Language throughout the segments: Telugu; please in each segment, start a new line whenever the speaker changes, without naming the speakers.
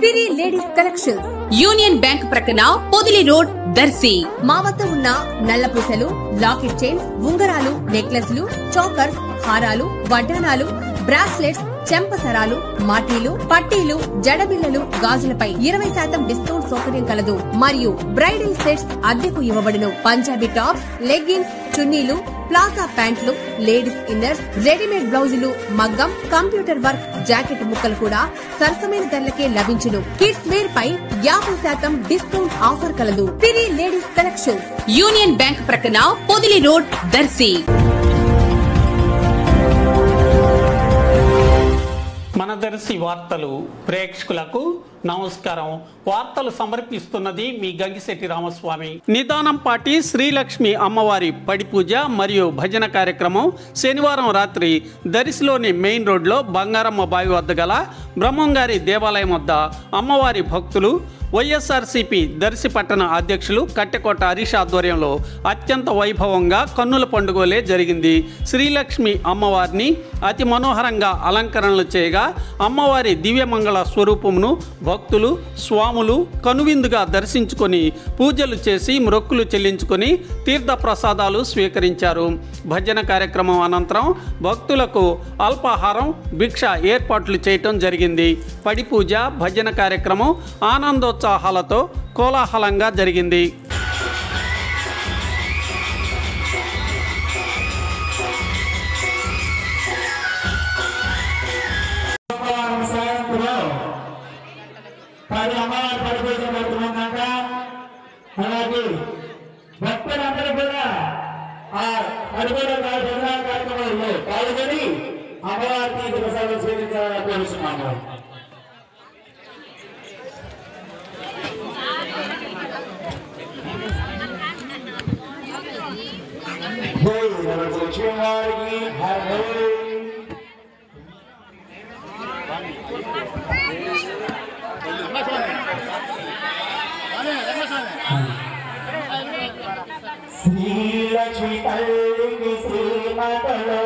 సిరి లేడీస్ కలెక్షన్స్
యూనియన్ బ్యాంక్ ప్రక్కన పొదిలి రోడ్ దర్శి.
మా వద్ద ఉన్న నల్ల పూసలు, లాకెట్ చైన్స్, ఉంగరాలు, నెక్లెస్లు, చోకర్స్, హారాలు, వడ్డానాలు, బ్రాస్లెట్స్, చెంపసరాలు, మాటీలు, పట్టీలు, జడబిల్లలు, గాజులపై 20% డిస్కౌంట్ సౌకర్యం కలదు. మరియు బ్రైడల్ సెట్స్ అద్దెకు ఇవ్వబడును. పంజాబీ టాప్స్, లెగ్గిన్స్, చున్నీలు, ప్లాజా ప్యాంట్లు, లేడీస్ ఇన్నర్స్, రెడీమేడ్ బ్లౌజులు, మగ్గం, కంప్యూటర్ వర్క్, జాకెట్ ముక్కలు కూడా సరసమైన ధరలకే లభించును. కిడ్స్ వేర్ పై 50% డిస్కౌంట్ ఆఫర్ కలదు. సిరి లేడీస్ కలెక్షన్,
యూనియన్ బ్యాంక్ ప్రక్కన పొదిలి రోడ్ దర్శి.
మన దర్శి వార్తలు ప్రేక్షకులకు నమస్కారం. వార్తలు సమర్పిస్తున్నది మీ గంగిశెట్టి రామస్వామి. నిదానం పాటి శ్రీలక్ష్మి అమ్మవారి పడి పూజ మరియు భజన కార్యక్రమం శనివారం రాత్రి దర్శిలోని మెయిన్ రోడ్లో బంగారమ్మ బావి వద్ద గల బ్రహ్మంగారి దేవాలయం వద్ద అమ్మవారి భక్తులు, వైఎస్ఆర్సీపీ దర్శి పట్టణ అధ్యక్షులు కట్టెకోట హరీష్ ఆధ్వర్యంలో అత్యంత వైభవంగా కన్నుల పండుగలే జరిగింది. శ్రీలక్ష్మి అమ్మవారిని అతి మనోహరంగా అలంకరణలు చేయగా అమ్మవారి దివ్యమంగళ స్వరూపమును భక్తులు, స్వాములు కనువిందుగా దర్శించుకొని పూజలు చేసి మొక్కులు చెల్లించుకొని తీర్థ ప్రసాదాలు స్వీకరించారు. భజన కార్యక్రమం అనంతరం భక్తులకు అల్పాహారం, భిక్ష ఏర్పాట్లు చేయటం జరిగింది. పడి పూజ, భజన కార్యక్రమం ఆనందోత్సాహాలతో కోలాహలంగా జరిగింది.
అలాగే భక్తులందరూ కూడా ఆ అడుగుల కార్యక్రమంలో పాల్గొని అమ్మవారికి ప్రసాదం స్వీకరించాలని కోరుతున్నాము. శ్రీలక్ష్మి తల్లికి శ్రీమతలో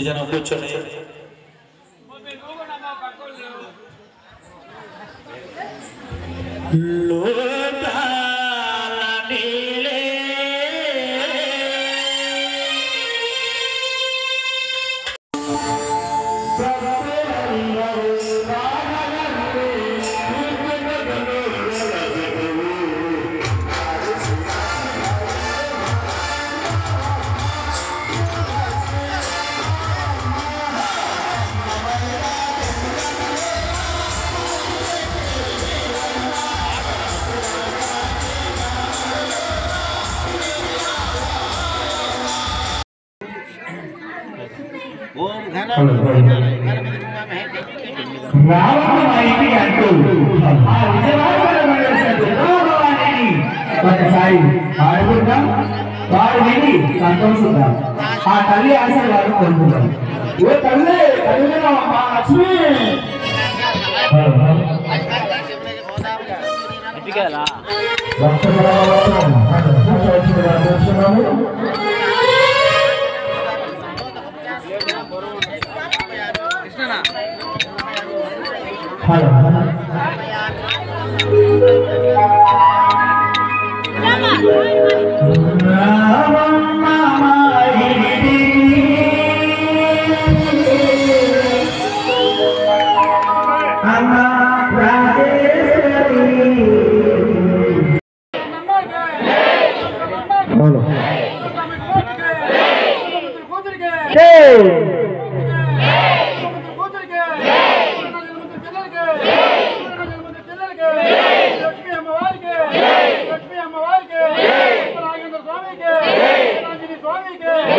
జనం కూర్చొని రావణమైంది అంటూ ఆ విజయవాడని ఒకసారి ఆడుకుందాం, వారు విని సంతోషిద్దాం. ఆ తల్లి ఆశీర్వాదం పొందుతాం. ఓ తల్లి తల్లి మా లక్ష్మి स्वामी के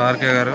ఆర్కే గారు